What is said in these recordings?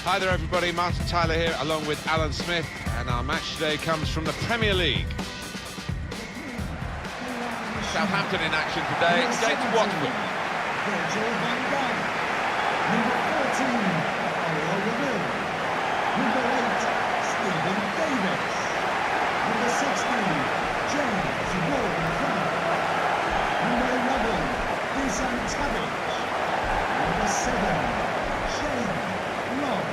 Hi there everybody, Martin Tyler here along with Alan Smith, and our match today comes from the Premier League. Southampton in action today against Watford. Number 14, Number 8, Stephen Davis. Number 16, James Ward-Prowse. Number 11, Dusan Tadic. Number 7, Shane Long.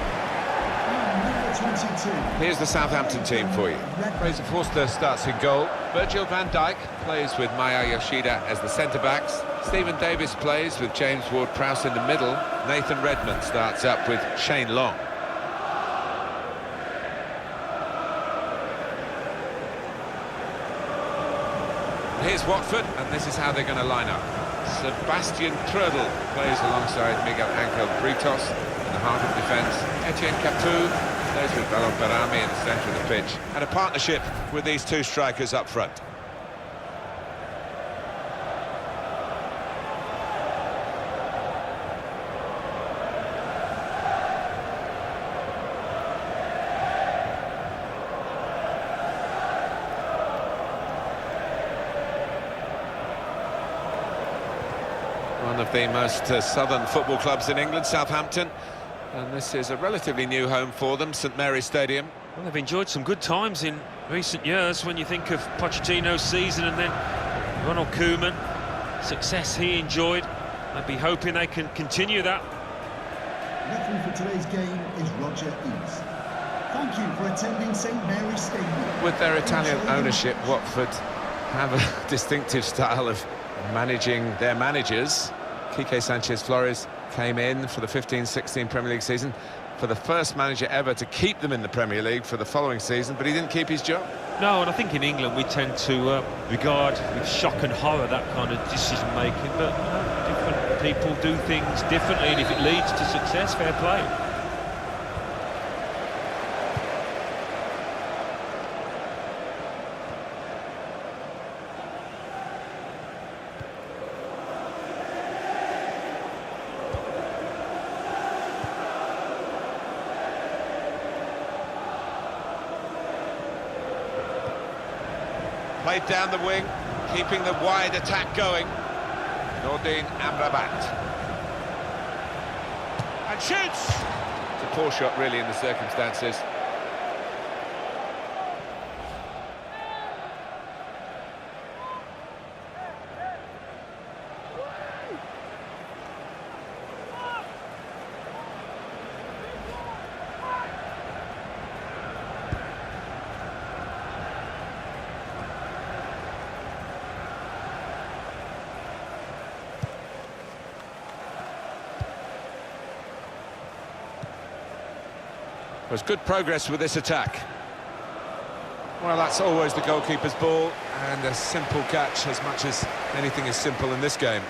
And number 22. Here's the Southampton team for you. Fraser Forster starts in goal. Virgil van Dijk plays with Maya Yoshida as the centre-backs. Stephen Davis plays with James Ward-Prowse in the middle. Nathan Redmond starts up with Shane Long. Here's Watford, and this is how they're going to line up. Sebastian Trudel plays alongside Miguel Angel Britos in the heart of defence. Etienne Capoue plays with Valon Berami in the centre of the pitch. And a partnership with these two strikers up front. One of the most southern football clubs in England, Southampton, and this is a relatively new home for them, St Mary's Stadium. Well, they've enjoyed some good times in recent years when you think of Pochettino's season and then Ronald Koeman, success he enjoyed. I'd be hoping they can continue that. Referee for today's game is Roger East. Thank you for attending St Mary's Stadium. With their Italian ownership, Watford have a distinctive style of managing their managers. Quique Sanchez-Flores came in for the 15-16 Premier League season, for the first manager ever to keep them in the Premier League for the following season, but he didn't keep his job. No, and I think in England we tend to regard with shock and horror that kind of decision-making, but different people do things differently, and if it leads to success, fair play. Played down the wing, keeping the wide attack going. Nordin Amrabat. And shoots! It's a poor shot, really, in the circumstances. There's good progress with this attack. Well, that's always the goalkeeper's ball, and a simple catch, as much as anything is simple in this game.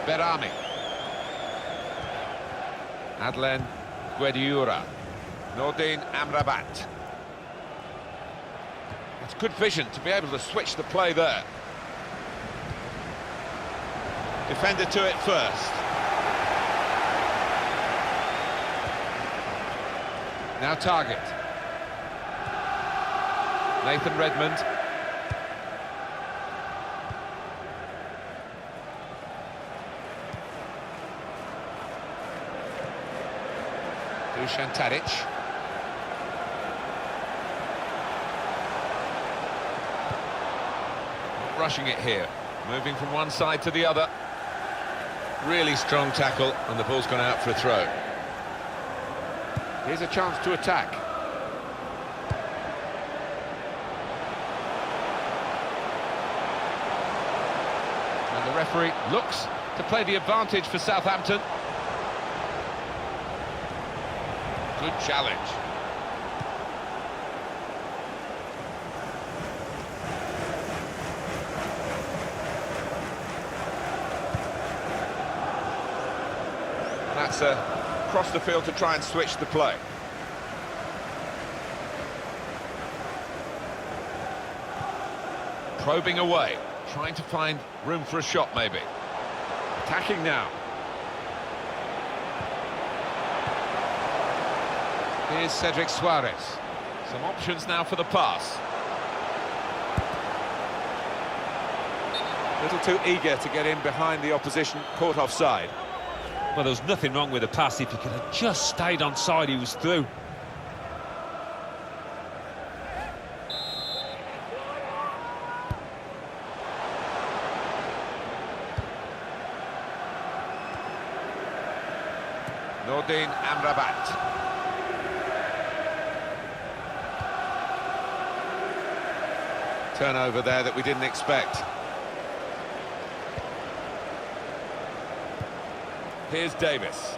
Berami. Adlen Guediura. Nordin Amrabat. It's good vision to be able to switch the play there. Defender to it first. Now target. Nathan Redmond. Dusan Tadic. Not rushing it here. Moving from one side to the other. Really strong tackle, and the ball's gone out for a throw. Here's a chance to attack. And the referee looks to play the advantage for Southampton. Good challenge. That's across the field to try and switch the play. Probing away, trying to find room for a shot maybe. Attacking now. Here's Cedric Suarez. Some options now for the pass. A little too eager to get in behind the opposition, caught offside. Well, there was nothing wrong with the pass. If he could have just stayed on side, he was through. Nordin Amrabat. Turnover there that we didn't expect. Here's Davis.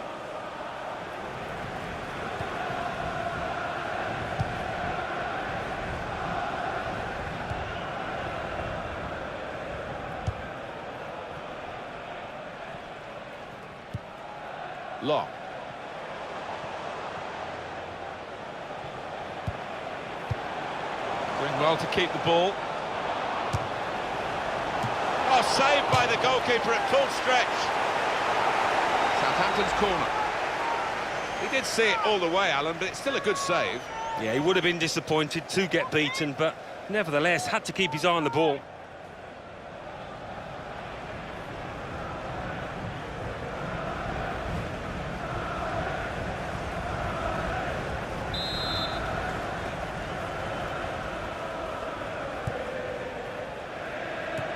Long. Doing well to keep the ball. Oh, saved by the goalkeeper at full stretch. Southampton's corner. He did see it all the way, Alan, but it's still a good save. Yeah, he would have been disappointed to get beaten, but nevertheless had to keep his eye on the ball.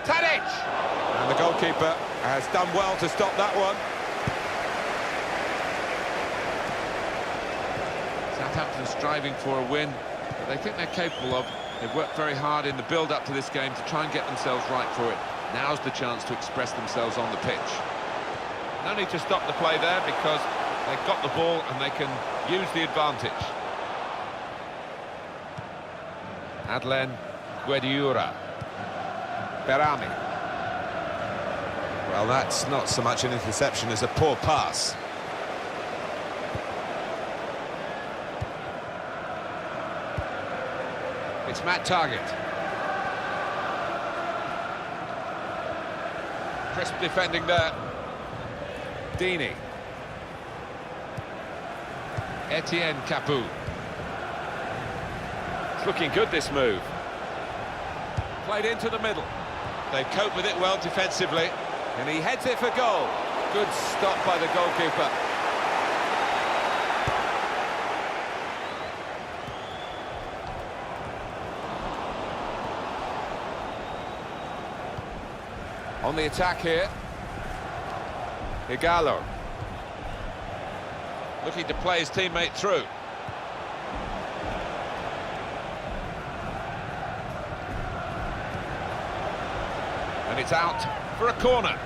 Tadic! And the goalkeeper has done well to stop that one. Southampton striving for a win that they think they're capable of. They've worked very hard in the build-up to this game to try and get themselves right for it. Now's the chance to express themselves on the pitch. No need to stop the play there because they've got the ball and they can use the advantage. Adlen Guediura. Berami. Well, that's not so much an interception as a poor pass. It's Matt Target. Crisp defending there. Dini. Etienne Capoue. It's looking good, this move. Played into the middle. They cope with it well defensively. And he heads it for goal. Good stop by the goalkeeper. On the attack here. Igalo. Looking to play his teammate through. And it's out for a corner.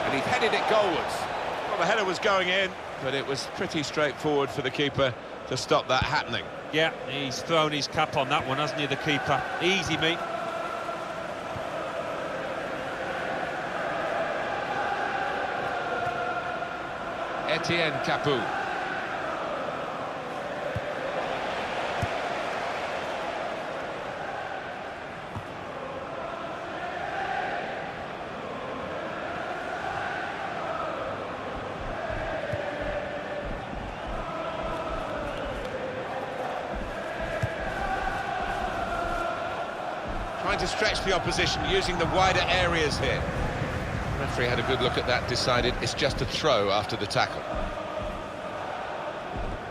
And he's headed it goalwards. Well, the header was going in, but it was pretty straightforward for the keeper to stop that happening. Yeah, he's thrown his cap on that one, hasn't he, the keeper? Easy, mate. Etienne Capoue. Trying to stretch the opposition using the wider areas here. The referee had a good look at that, decided it's just a throw after the tackle.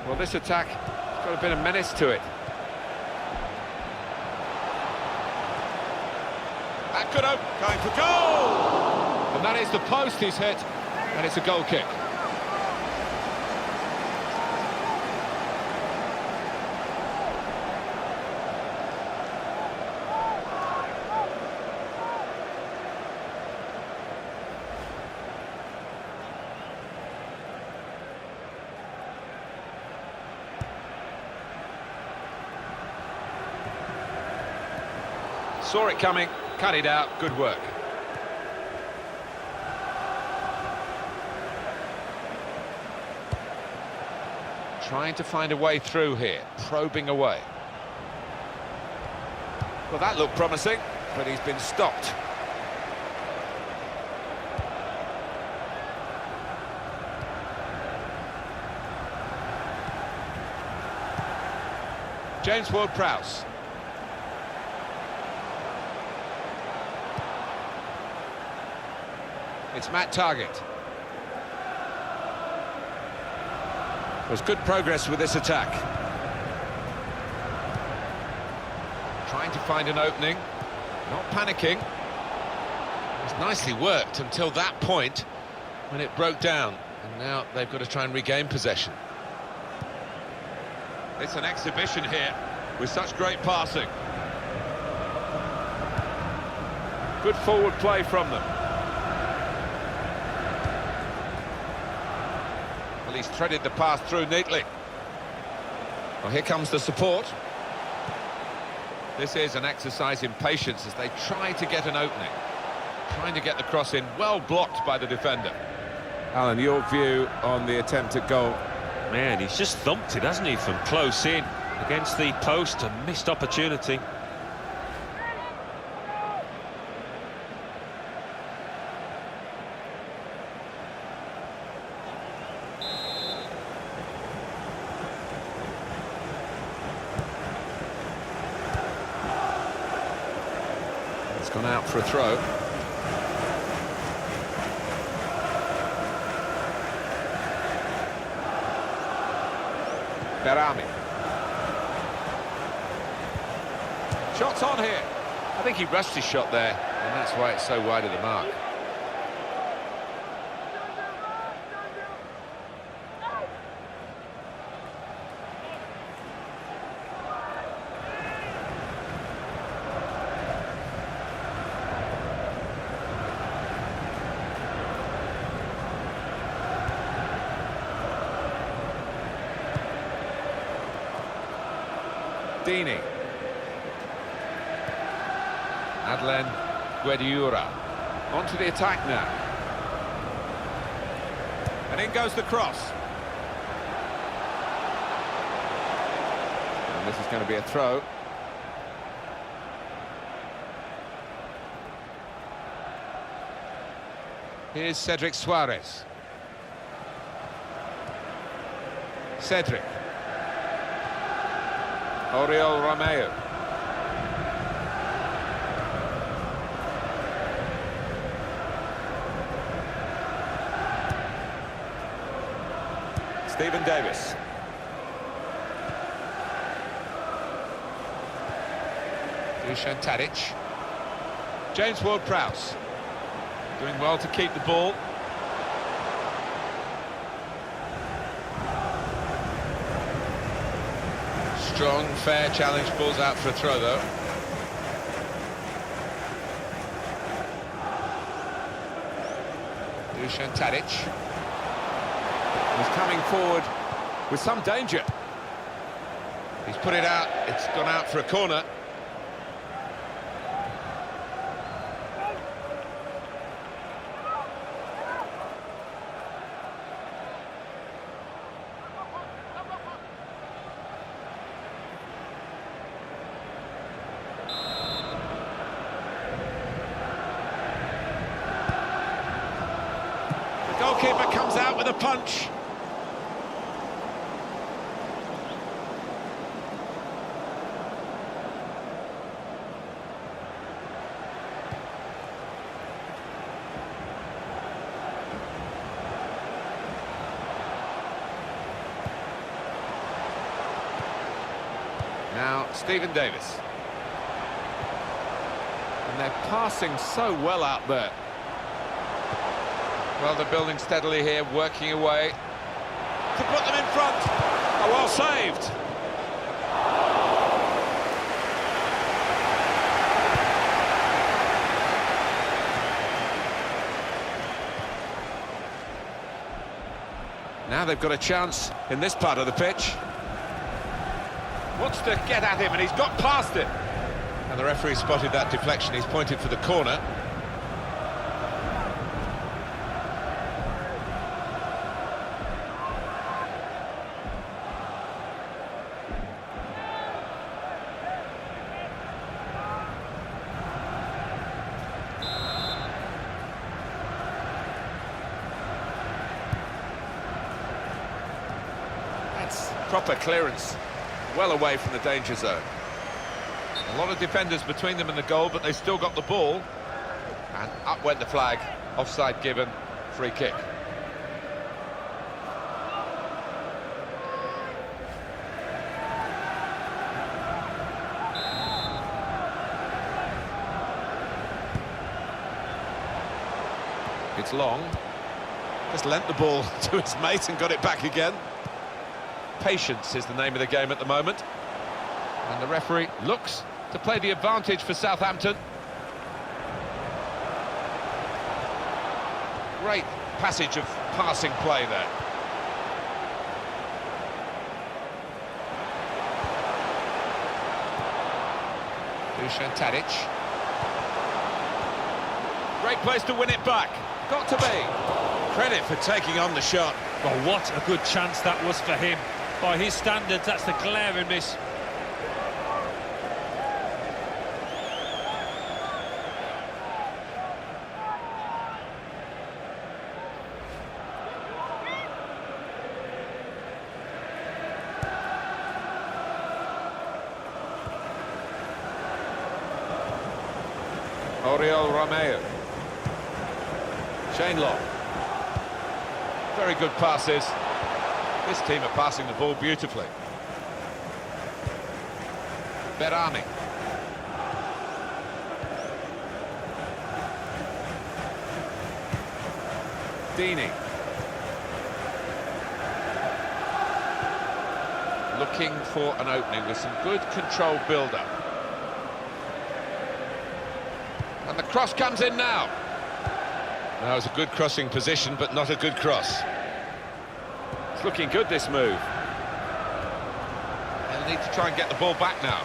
Well, this attack has got a bit of menace to it. That could open, going for goal! And that is the post he's hit, and it's a goal kick. Saw it coming, cut it out, good work. Trying to find a way through here, probing away. Well, that looked promising, but he's been stopped. James Ward-Prowse. It's Matt Targett. There's good progress with this attack. Trying to find an opening, not panicking. It was nicely worked until that point when it broke down, and now they've got to try and regain possession. It's an exhibition here with such great passing. Good forward play from them. Well, he's threaded the pass through neatly. Well, here comes the support. This is an exercise in patience as they try to get an opening. Trying to get the cross in, well blocked by the defender. Alan, your view on the attempt at goal? Man, he's just thumped it, hasn't he, from close in against the post, a missed opportunity. It's gone out for a throw. Berami. Shots on here. I think he rushed his shot there, and that's why it's so wide of the mark. Dini. Adlen Guediura. Onto the attack now. And in goes the cross. And this is going to be a throw. Here's Cedric Suarez. Cedric. Oriol Romeo. Stephen Davis. Dusan Tadic. James Ward-Prowse. Doing well to keep the ball. Strong, fair challenge, balls out for a throw though. Dusan Tadic. He's coming forward with some danger. He's put it out, it's gone out for a corner. Goalkeeper comes out with a punch. Now, Stephen Davis. And they're passing so well out there. Well, they're building steadily here, working away to put them in front. Oh, well saved. Now they've got a chance in this part of the pitch. Wants to get at him, and he's got past it. And the referee spotted that deflection. He's pointed for the corner. proper clearance, well away from the danger zone. A lot of defenders between them and the goal, but they still got the ball. And up went the flag, offside given, free kick. It's Long. Just lent the ball to his mate and got it back again. Patience is the name of the game at the moment. And the referee looks to play the advantage for Southampton. Great passage of passing play there. Dusan Tadic. Great place to win it back. Got to be. Credit for taking on the shot. Well, what a good chance that was for him. By his standards, that's the glaring miss. Oriol Romeo. Shane Long. Very good passes. This team are passing the ball beautifully. Berami. Dini. Looking for an opening with some good controlled build-up. And the cross comes in now. That was a good crossing position, but not a good cross. It's looking good, this move. They'll need to try and get the ball back now.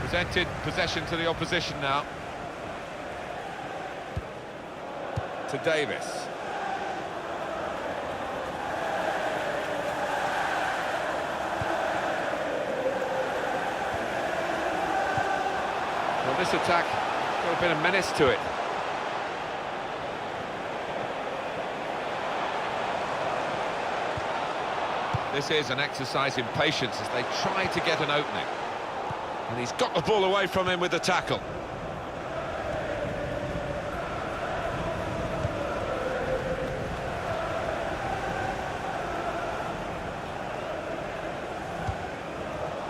Presented possession to the opposition now. To Davis. Well, this attack got a bit of menace to it. This is an exercise in patience as they try to get an opening. And he's got the ball away from him with the tackle.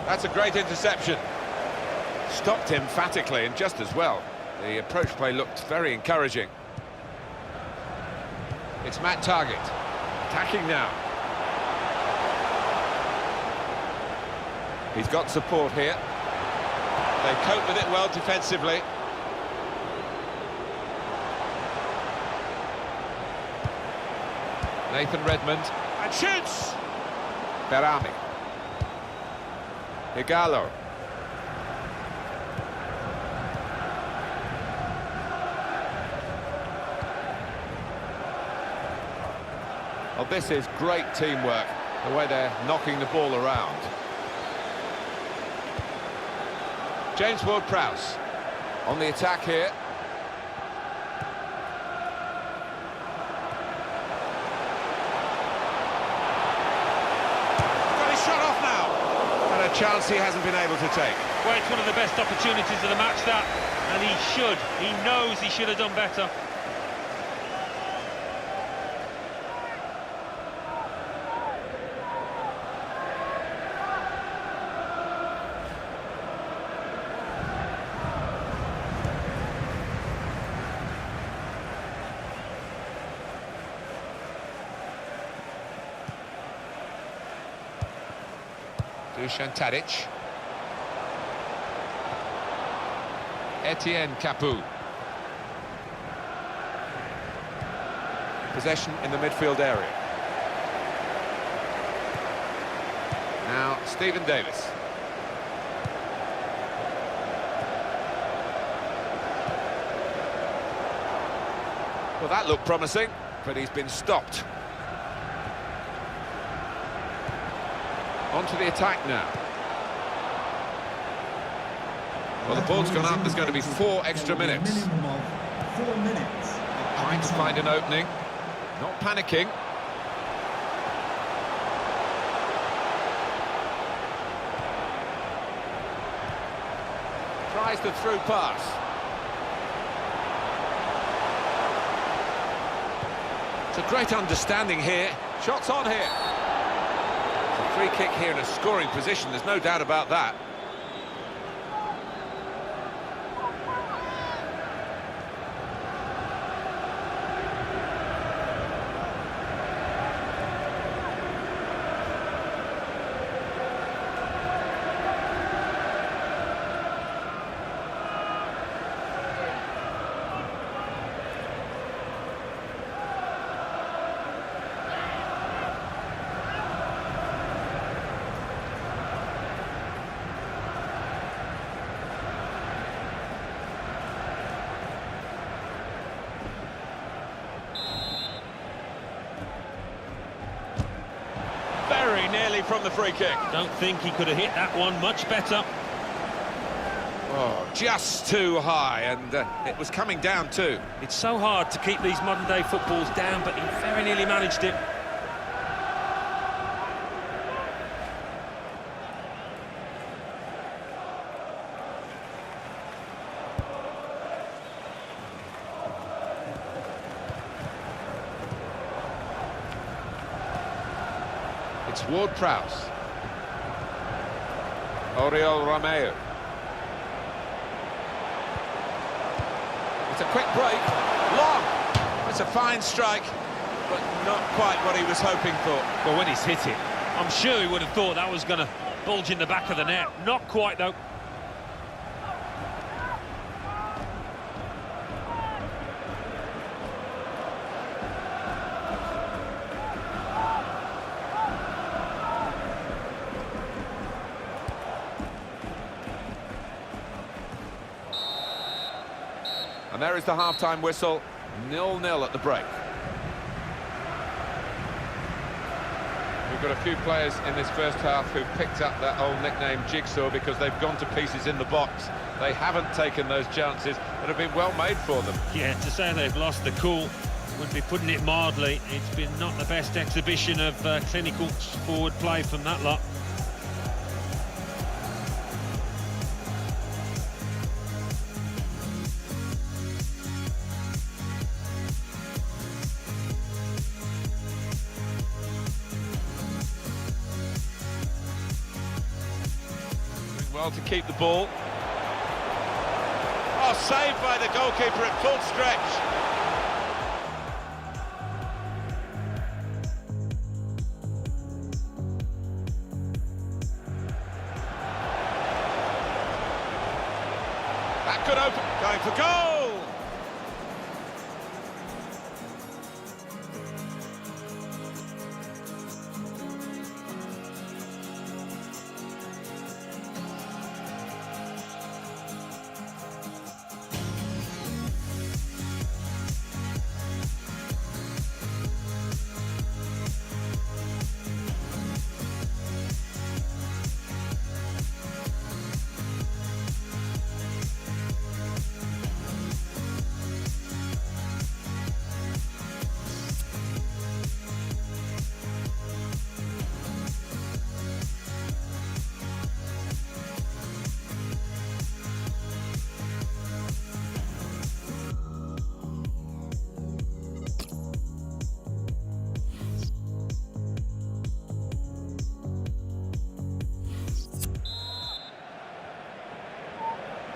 That's a great interception. Stopped him emphatically and just as well. The approach play looked very encouraging. It's Matt Target, attacking now. He's got support here. They cope with it well defensively. Nathan Redmond, and shoots! Berami. Igalo. Well, this is great teamwork, the way they're knocking the ball around. James Ward-Prowse on the attack here. Got his shot off now. And a chance he hasn't been able to take. Well, it's one of the best opportunities of the match, that. And he knows he should have done better. Dusan Tadic. Etienne Capoue. Possession in the midfield area. Now Stephen Davis. Well, that looked promising, but he's been stopped. On to the attack now. Well, the ball's gone up. There's going to be 4 extra minutes. Minimum of 4 minutes. Trying to find an opening. Not panicking. Tries the through pass. It's a great understanding here. Shots on here. It's a free kick here in a scoring position, there's no doubt about that. Very nearly from the free kick. Don't think he could have hit that one much better. Oh, just too high, and it was coming down too. It's so hard to keep these modern-day footballs down, but he very nearly managed it. It's Ward-Prowse. Oriol Romeo. It's a quick break. Long. It's a fine strike, but not quite what he was hoping for. Well, when he's hit it, I'm sure he would have thought that was going to bulge in the back of the net. Not quite, though. And there is the half-time whistle, 0-0 at the break. We've got a few players in this first half who've picked up that old nickname Jigsaw because they've gone to pieces in the box. They haven't taken those chances that have been well made for them. Yeah, to say they've lost the cool would be putting it mildly. It's been not the best exhibition of clinical forward play from that lot. Well to keep the ball. Oh, saved by the goalkeeper at full stretch. That could open, going for goal!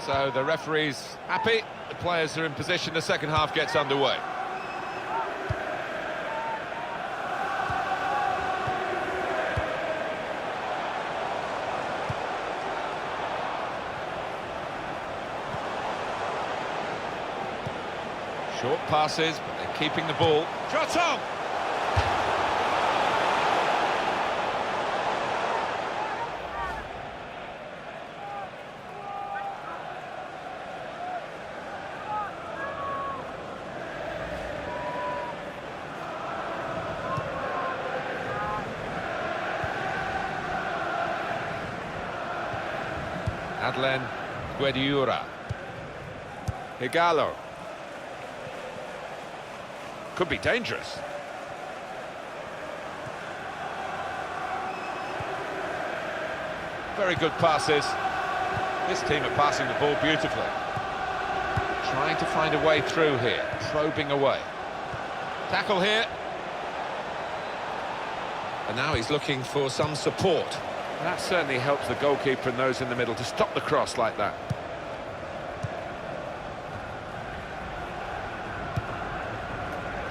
So the referee's happy, the players are in position, the second half gets underway. Short passes, but they're keeping the ball. Shot on! Adlen Guediura. Igalo. Could be dangerous. Very good passes. This team are passing the ball beautifully. Trying to find a way through here, probing away. Tackle here. And now he's looking for some support. That certainly helps the goalkeeper and those in the middle to stop the cross like that.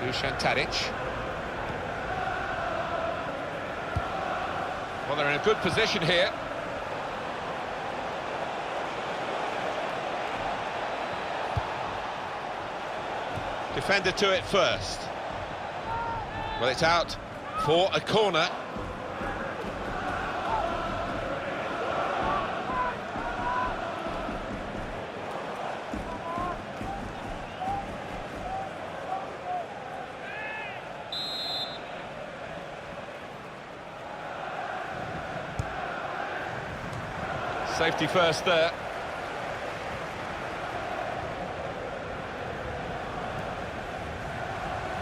Dusan Tadic. Well, they're in a good position here. Defender to it first. Well, it's out for a corner. Safety first there.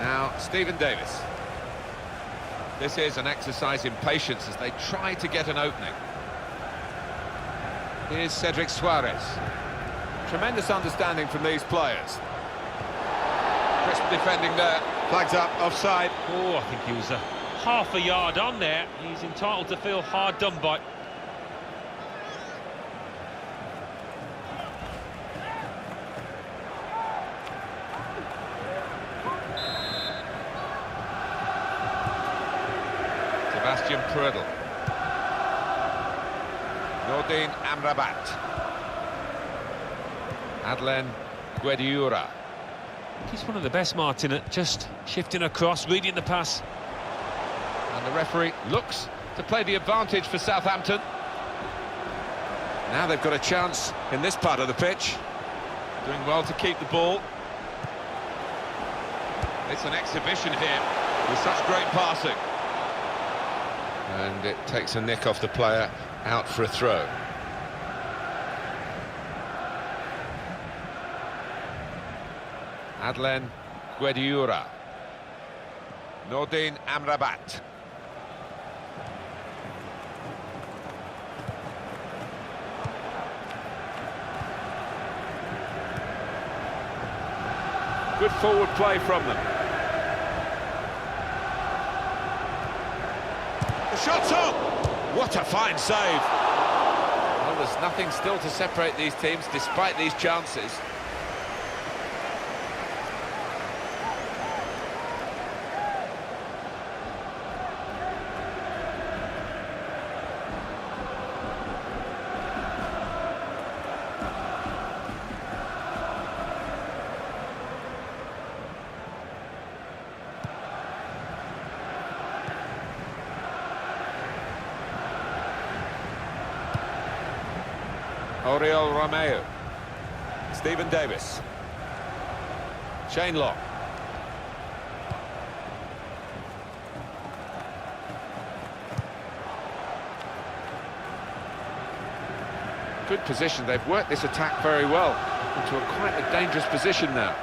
Now, Stephen Davis. This is an exercise in patience as they try to get an opening. Here's Cedric Suarez. Tremendous understanding from these players. Crisp defending there. Flags up, offside. Oh, I think he was half a yard on there. He's entitled to feel hard done by. Sebastian Prödl. Nordin Amrabat. Adlen Guediura. He's one of the best, Martin, at just shifting across, reading the pass. And the referee looks to play the advantage for Southampton. Now they've got a chance in this part of the pitch. Doing well to keep the ball. It's an exhibition here with such great passing. And it takes a nick off the player, out for a throw. Adlen Guediura. Nordin Amrabat. Good forward play from them. The shot's on! What a fine save! Well, there's nothing still to separate these teams despite these chances. Oriol Romeo. Stephen Davis. Shane Long. Good position. They've worked this attack very well into quite a dangerous position now.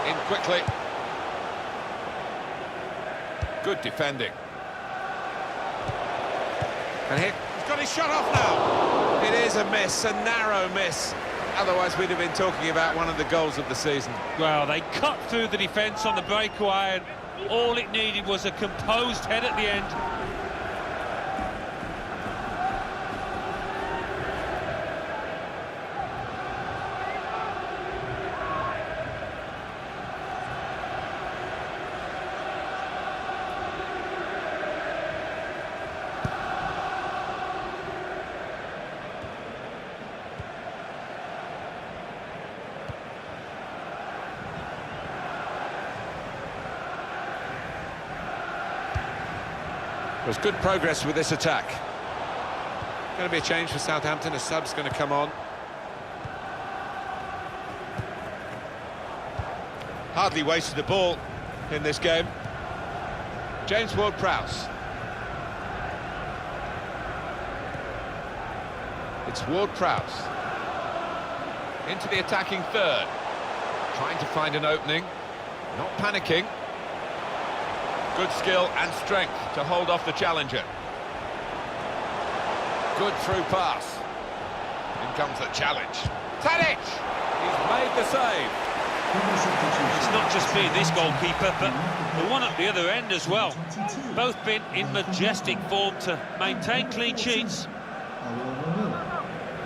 In quickly. Good defending. And here, he's got his shot off now. It is a miss, a narrow miss. Otherwise, we'd have been talking about one of the goals of the season. Well, they cut through the defence on the breakaway, and all it needed was a composed head at the end. There's good progress with this attack. Going to be a change for Southampton. A sub's going to come on. Hardly wasted the ball in this game. James Ward-Prowse. It's Ward-Prowse. Into the attacking third. Trying to find an opening. Not panicking. Good skill and strength to hold off the challenger. Good through pass. In comes the challenge. Tadic! He's made the save. It's not just been this goalkeeper, but the one at the other end as well. Both been in majestic form to maintain clean sheets.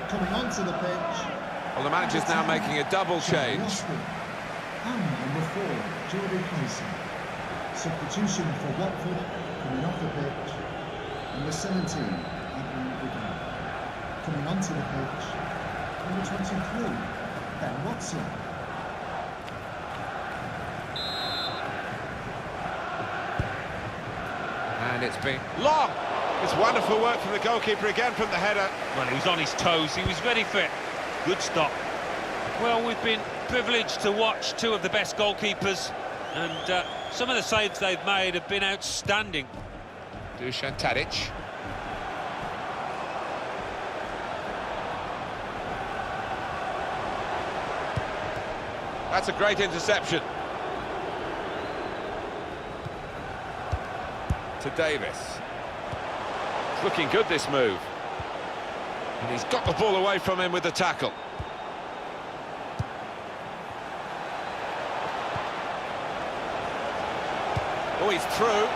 Coming onto the pitch. Well, the manager's now making a double change. And number 4, Jordan Casey. Substitution for Watford, coming off the pitch. Number 17, Albion. Coming onto the pitch. Number 23, Ben Watson. And it's been long. It's wonderful work from the goalkeeper again from the header. Well, he was on his toes, he was ready for it. Good stop. Well, we've been privileged to watch two of the best goalkeepers, and some of the saves they've made have been outstanding. Dusan Tadic. That's a great interception. To Davis. It's looking good, this move. And he's got the ball away from him with the tackle. Oh, he's through.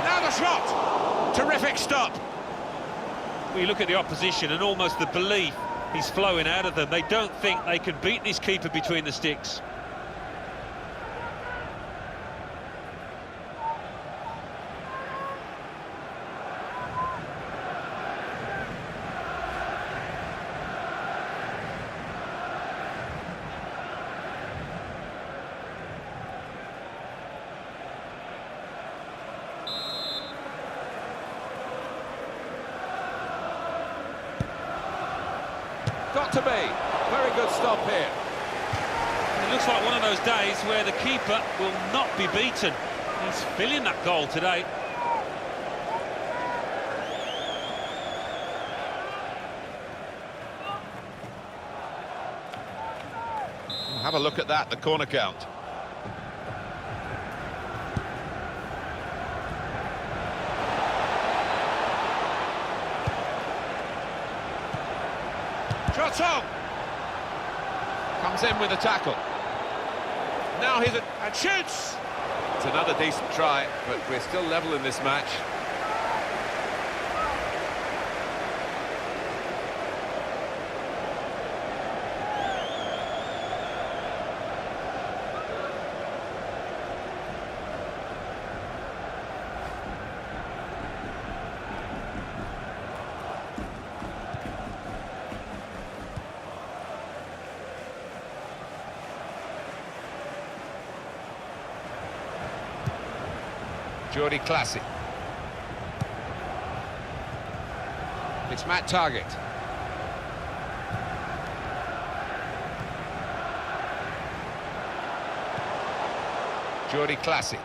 Now the shot! Terrific stop. We look at the opposition and almost the belief is flowing out of them. They don't think they can beat this keeper between the sticks. Got to be. Very good stop here. It looks like one of those days where the keeper will not be beaten. He's filling that goal today. Have a look at that, the corner count. Shots on! Comes in with a tackle. Now he's and shoots! It's another decent try, but we're still level in this match. Jordi Classic. It's Matt Target. Jordi Classic.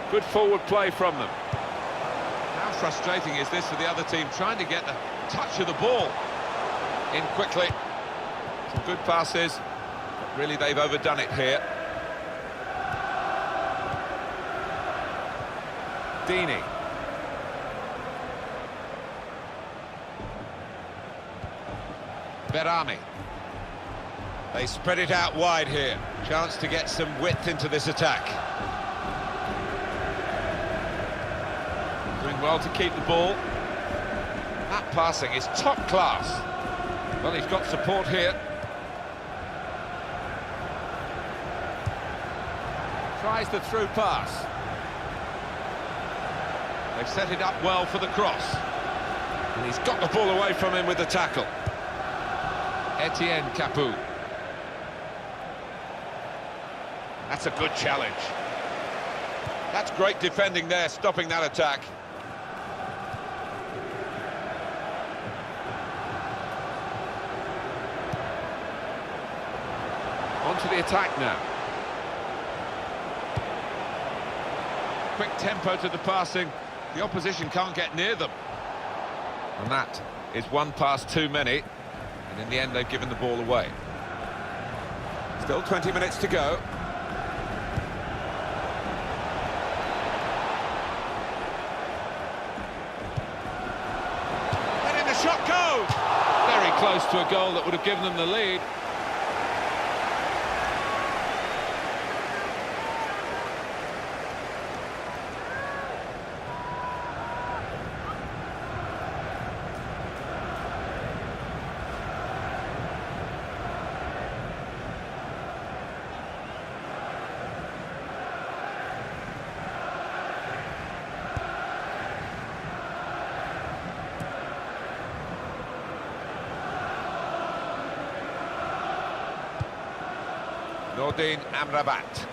Good forward play from them. How frustrating is this for the other team, trying to get the touch of the ball in quickly. Some good passes, but really they've overdone it here. Dini. Berami. They spread it out wide here. Chance to get some width into this attack. Doing well to keep the ball. That passing is top class. Well, he's got support here. Tries the through pass. They've set it up well for the cross. And he's got the ball away from him with the tackle. Etienne Capoue. That's a good challenge. That's great defending there, stopping that attack. On to the attack now. Quick tempo to the passing. The opposition can't get near them. And that is one pass too many, and in the end they've given the ball away. Still 20 minutes to go. Letting the shot go! Very close to a goal that would have given them the lead. Nordin Amrabat,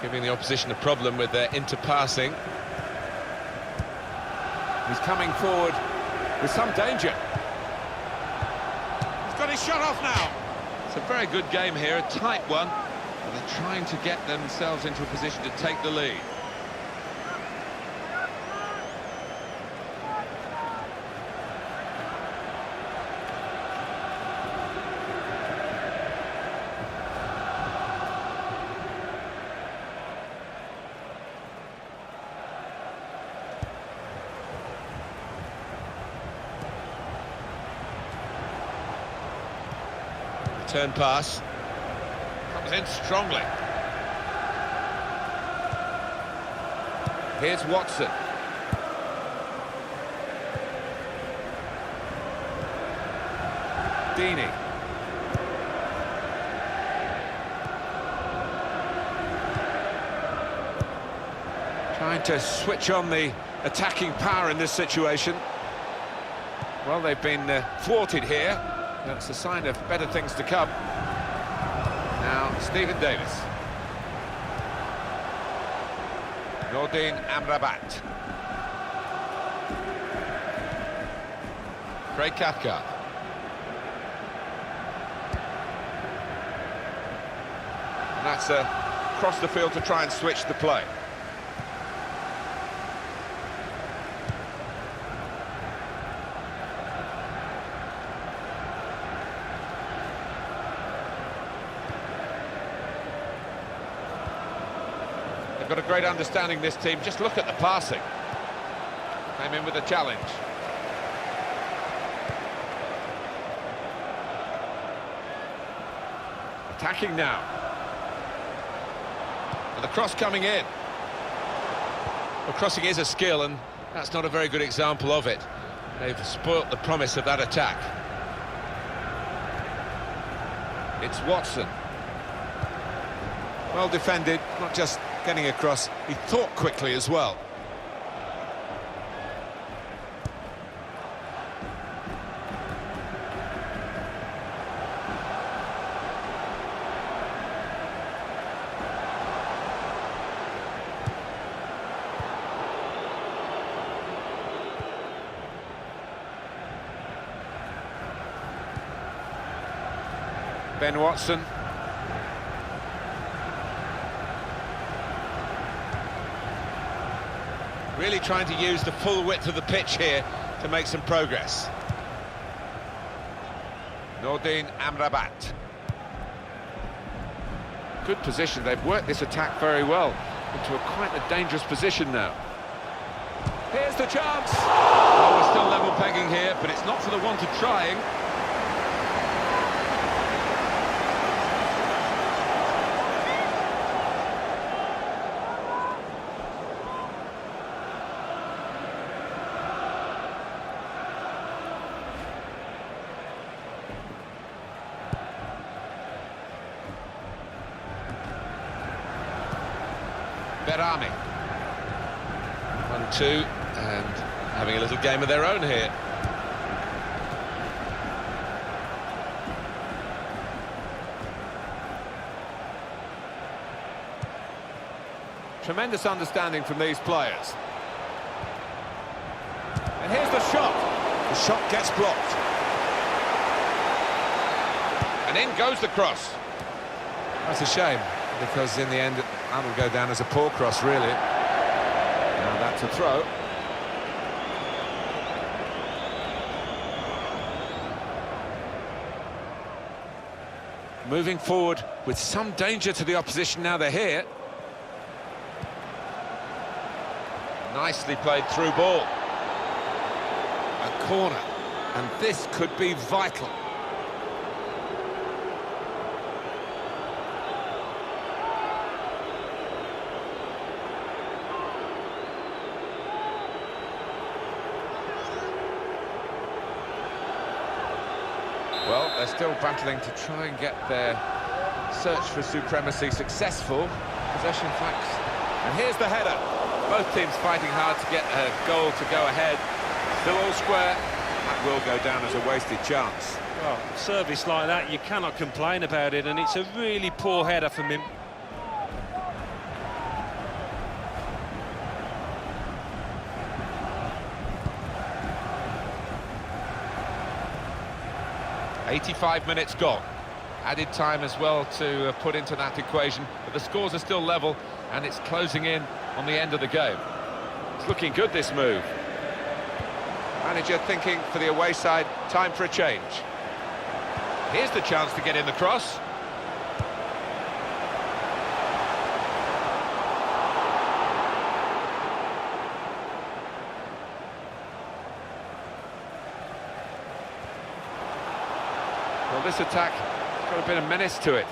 giving the opposition a problem with their interpassing. He's coming forward with some danger. He's got his shot off now. It's a very good game here, a tight one, but they're trying to get themselves into a position to take the lead. Turn pass. Comes in strongly. Here's Watson. Deeney. Trying to switch on the attacking power in this situation. Well, they've been thwarted here. That's a sign of better things to come. Now, Stephen Davis. Nordin Amrabat. Craig Cathcart. And that's across the field to try and switch the play. They've got a great understanding, this team. Just look at the passing. Came in with a challenge. Attacking now. And the cross coming in. Well, crossing is a skill, and that's not a very good example of it. They've spoilt the promise of that attack. It's Watson. Well defended, not just getting across, he thought quickly as well. Ben Watson. Really trying to use the full width of the pitch here to make some progress. Nordin Amrabat. Good position, they've worked this attack very well into quite a dangerous position now. Here's the chance! Oh, we're still level pegging here, but it's not for the want of trying. Berami. 1-2, and having a little game of their own here. Tremendous understanding from these players. And here's the shot. The shot gets blocked. And in goes the cross. That's a shame, because in the end that will go down as a poor cross, really. Now that's a throw. moving forward with some danger to the opposition now they're here. Nicely played through ball. A corner, and this could be vital. Well, they're still battling to try and get their search for supremacy successful. Possession facts. And here's the header. Both teams fighting hard to get a goal to go ahead. Still all square. That will go down as a wasted chance. Well, service like that, you cannot complain about it, and it's a really poor header from him. "85 minutes gone. Added time as well to put into that equation, but the scores are still level and it's closing in on the end of the game. It's looking good, this move. Manager thinking for the away side, time for a change. Here's the chance to get in the cross. Well, this attack has got a bit of menace to it.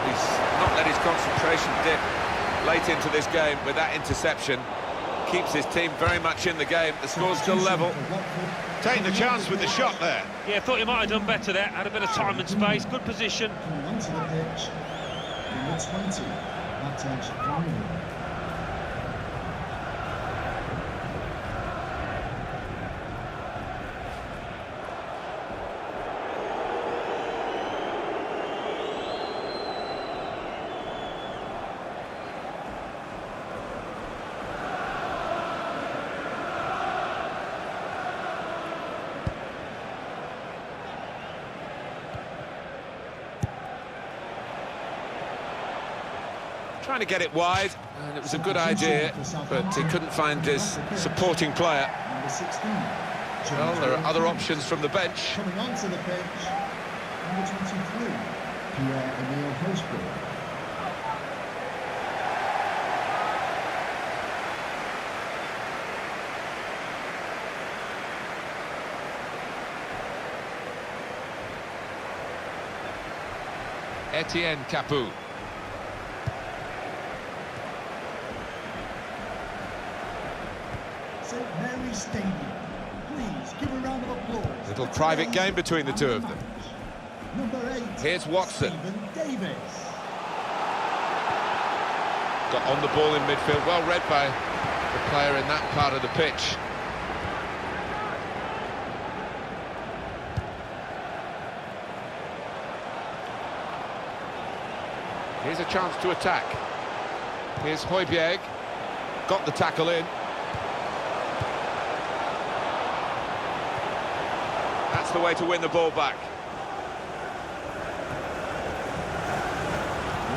He's not let his concentration dip late into this game with that interception. Keeps his team very much in the game. The score's still level. Taking the chance with the shot there. Yeah, thought he might have done better there. Had a bit of time and space. Good position. Coming onto the pitch, number 20, Matchweek. Trying to get it wide, and it was a good idea, but he couldn't find his supporting player. Number 16. Well, there are other options from the bench. Coming onto the pitch, number 23, Pierre-Emile Hotspur. Etienne Capoue. St Mary's Stadium. Please give a round of applause. Little private game between the two of them. Number 8. Here's Watson. Stephen Davis. Got on the ball in midfield, well read by the player in that part of the pitch. Here's a chance to attack. Here's Højbjerg. Got the tackle in. That's the way to win the ball back.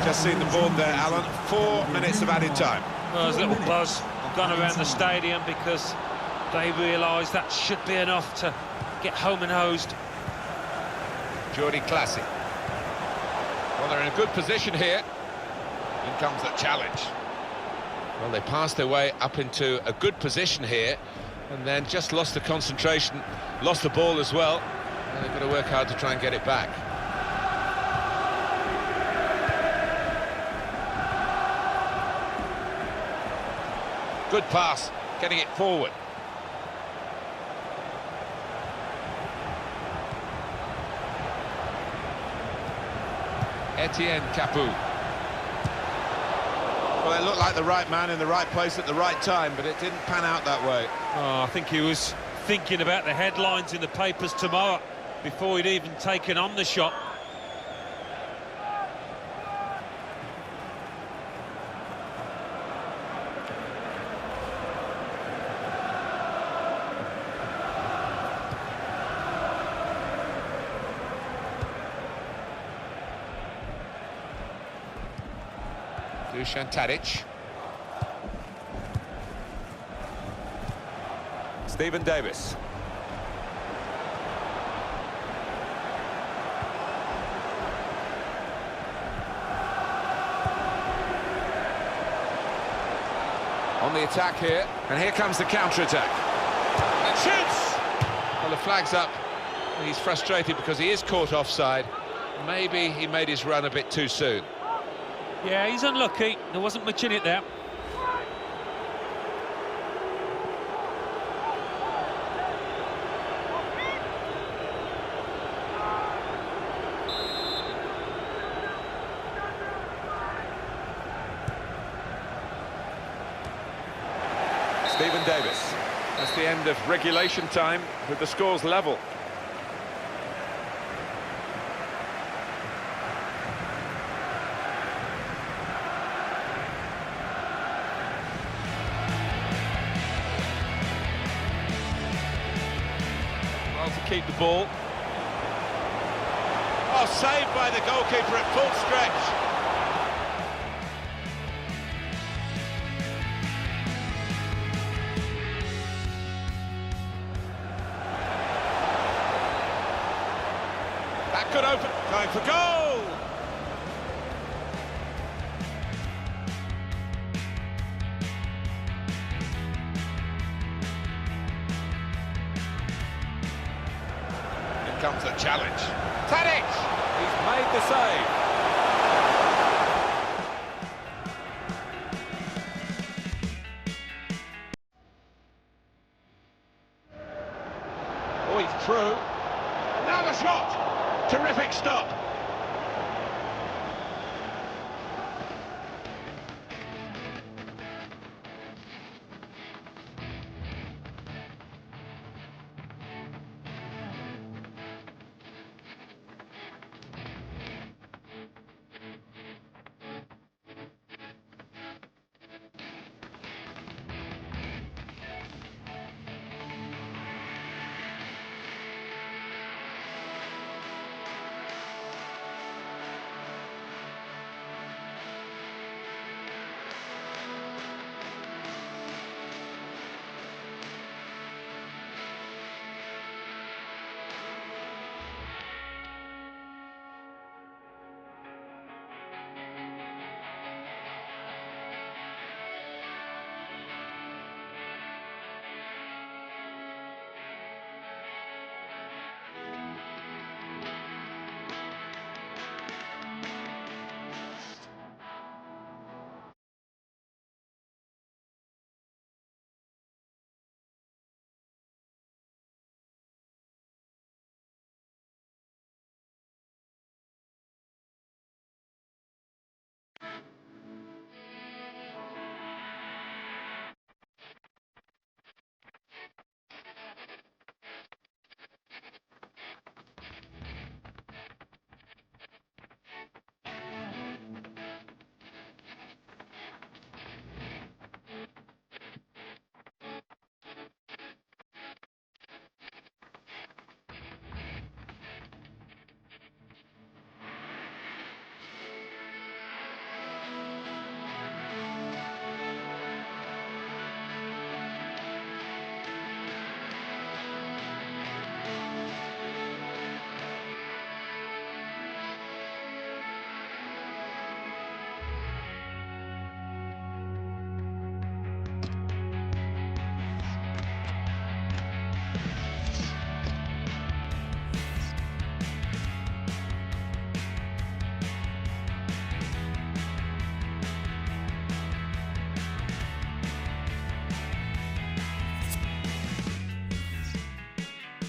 Just seen the board there, Alan. 4 minutes of added time. Well, there's a little buzz gone around the stadium because they realise that should be enough to get home and hosed. Jordi Classic. Well, they're in a good position here. In comes the challenge. Well, they passed their way up into a good position here and then just lost the concentration, lost the ball as well. And they've got to work hard to try and get it back. Good pass, getting it forward. Etienne Capoue. Well, it looked like the right man in the right place at the right time, but it didn't pan out that way. Oh, I think he was thinking about the headlines in the papers tomorrow before he'd even taken on the shot. Dusan Tadic. Stephen Davis. On the attack here, and here comes the counter-attack. And shoots! Well, the flag's up. He's frustrated because he is caught offside. Maybe he made his run a bit too soon. Yeah, he's unlucky. There wasn't much in it there. Stephen Davis. That's the end of regulation time with the scores level. Well, to keep the ball. Oh, saved by the goalkeeper at full stretch. That could open, going for goal! Here comes the challenge. Tadic! He's made the save.